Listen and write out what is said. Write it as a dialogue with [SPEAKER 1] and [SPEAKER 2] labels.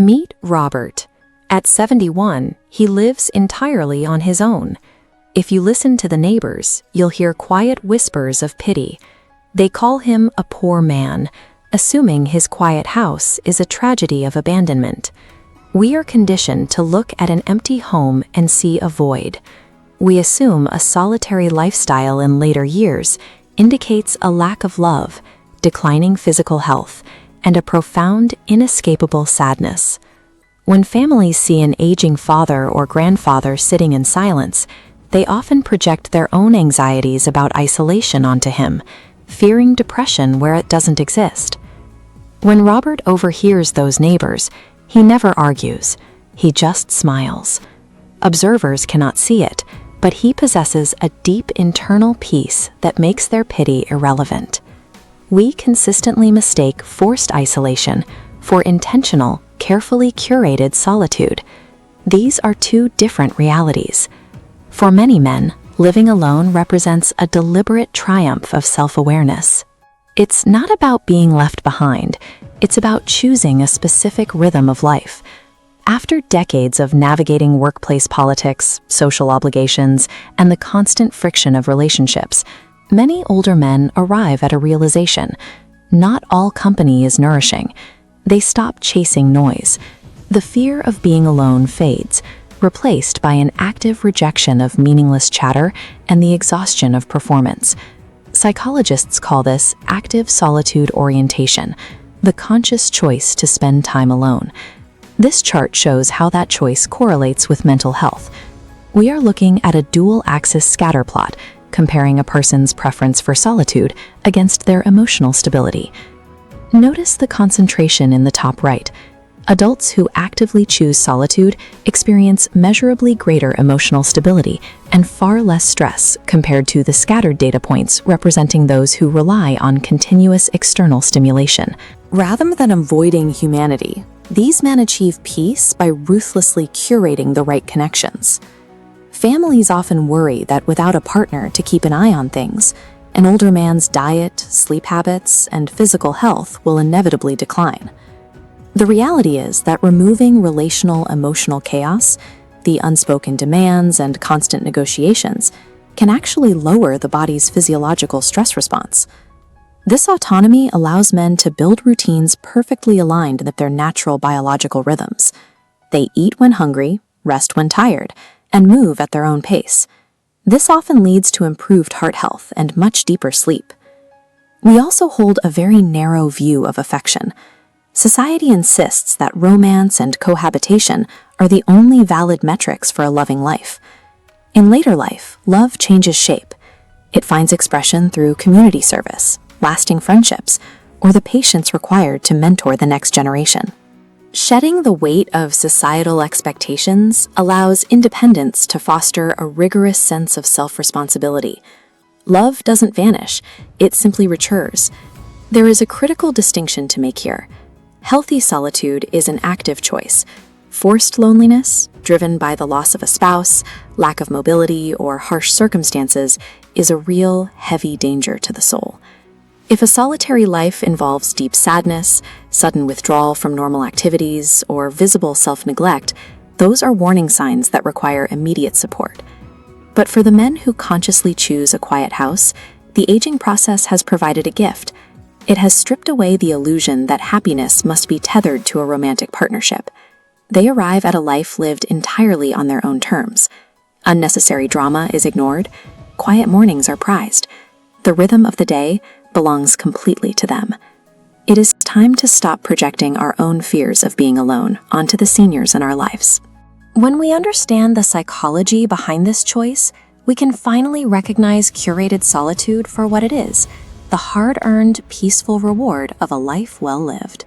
[SPEAKER 1] Meet Robert. At 71, he lives entirely on his own. If you listen to the neighbors, you'll hear quiet whispers of pity. They call him a poor man, assuming his quiet house is a tragedy of abandonment. We are conditioned to look at an empty home and see a void. We assume a solitary lifestyle in later years indicates a lack of love, declining physical health, and a profound, inescapable sadness. When families see an aging father or grandfather sitting in silence, they often project their own anxieties about isolation onto him, fearing depression where it doesn't exist. When Robert overhears those neighbors, he never argues. He just smiles. Observers cannot see it, but he possesses a deep internal peace that makes their pity irrelevant. We consistently mistake forced isolation for intentional, carefully curated solitude. These are two different realities. For many men, living alone represents a deliberate triumph of self-awareness. It's not about being left behind, it's about choosing a specific rhythm of life. After decades of navigating workplace politics, social obligations, and the constant friction of relationships, many older men arrive at a realization: not all company is nourishing. They stop chasing noise. The fear of being alone fades, replaced by an active rejection of meaningless chatter and the exhaustion of performance. Psychologists call this active solitude orientation, the conscious choice to spend time alone. This chart shows how that choice correlates with mental health. We are looking at a dual-axis scatter plot, comparing a person's preference for solitude against their emotional stability. Notice the concentration in the top right. Adults who actively choose solitude experience measurably greater emotional stability and far less stress compared to the scattered data points representing those who rely on continuous external stimulation. Rather than avoiding humanity, these men achieve peace by ruthlessly curating the right connections. Families often worry that without a partner to keep an eye on things, an older man's diet, sleep habits, and physical health will inevitably decline. The reality is that removing relational emotional chaos, the unspoken demands and constant negotiations, can actually lower the body's physiological stress response. This autonomy allows men to build routines perfectly aligned with their natural biological rhythms. They eat when hungry, rest when tired, and move at their own pace. This often leads to improved heart health and much deeper sleep. We also hold a very narrow view of affection. Society insists that romance and cohabitation are the only valid metrics for a loving life. In later life, love changes shape. It finds expression through community service, lasting friendships, or the patience required to mentor the next generation. Shedding the weight of societal expectations allows independence to foster a rigorous sense of self-responsibility. Love doesn't vanish, it simply matures. There is a critical distinction to make here. Healthy solitude is an active choice. Forced loneliness, driven by the loss of a spouse, lack of mobility, or harsh circumstances, is a real, heavy danger to the soul. If a solitary life involves deep sadness, sudden withdrawal from normal activities, or visible self-neglect, those are warning signs that require immediate support. But for the men who consciously choose a quiet house, the aging process has provided a gift. It has stripped away the illusion that happiness must be tethered to a romantic partnership. They arrive at a life lived entirely on their own terms. Unnecessary drama is ignored. Quiet mornings are prized. The rhythm of the day belongs completely to them. It is time to stop projecting our own fears of being alone onto the seniors in our lives. When we understand the psychology behind this choice, we can finally recognize curated solitude for what it is: the hard-earned, peaceful reward of a life well lived.